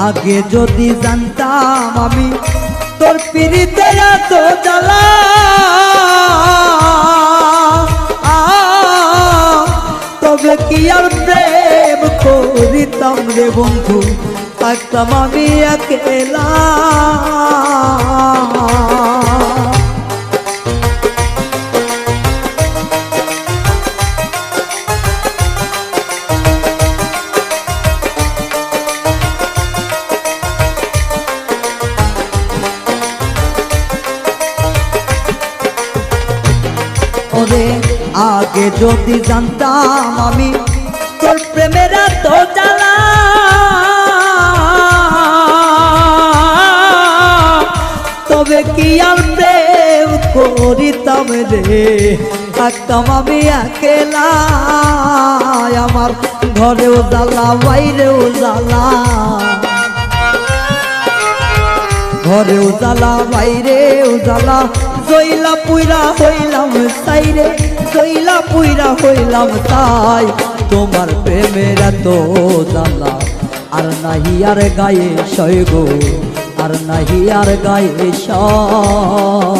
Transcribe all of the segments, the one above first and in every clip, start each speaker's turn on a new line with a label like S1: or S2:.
S1: আগে যদি জানতাম আমি তোর পিরিতে এত জ্বালা, তবে কি আর প্রেম করিতাম রে বন্ধু, থাকতাম আমি একেলা। ওরে আগে যদি জানতাম আমি তোর প্রেমের এত জ্বালা, তবে কি আর প্রেম করিতাম রে, থাকতাম আমি একেলা। আমার ঘরেও জ্বালা বাইরেও জ্বালা, ঘরেও জ্বালা বাইরেও জ্বালা, জইলা পুইরা হইলাম সাইরে, জইলা পুইরা হইলাম তাই। তোমার প্রেমের এত জ্বালা আর নাহি আর গায়ে সয় গো, আর নাহি আর গায়ে সয়।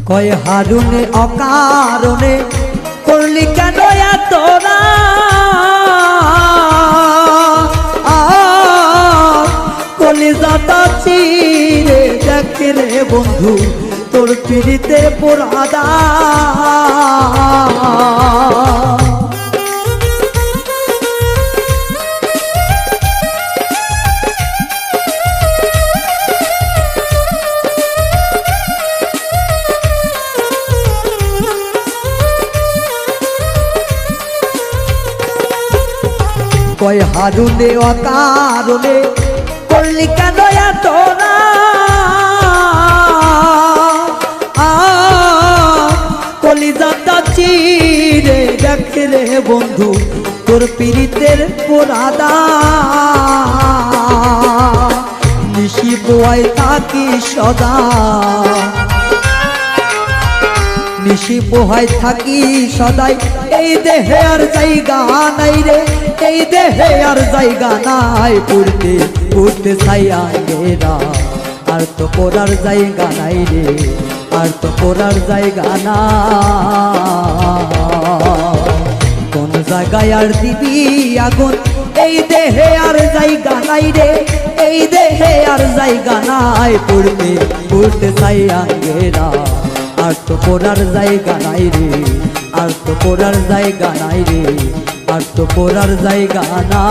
S1: কয় হারুনে অকারণে করলি কেন তোরা, কলিজাটা চিরে দেখে রে বন্ধু তোর পিড়িতে পোড়াদা। কয় হারুনে অকারণে করলি কেন তোরা, কলিজাটা চিরে দেখে রে বন্ধু তোর পিরিতের পোড়াদা। নিশি বোয়ায় থাকি সদা, নিশি পোহায় থাকি সদাই, এই দেহে আর জায়গা নাই রে, এই দেহে আর জায়গা নাই। পড়তে পড়তে ছাইয়া গেরা, আর তো পড়ার জায়গা নাই রে, আর তো পড়ার জায়গা না। কোন জায়গায় আর দিবি আগুন, এই দেহে আর জায়গা নাই রে, এই দেহে আর জায়গা নাই। পড়তে পড়তে ছাইয়া গেরা, আর তো পড়ার জায়গা নাই রে, আর তো পড়ার জায়গা নাই রে, আর তো পড়ার জায়গা না।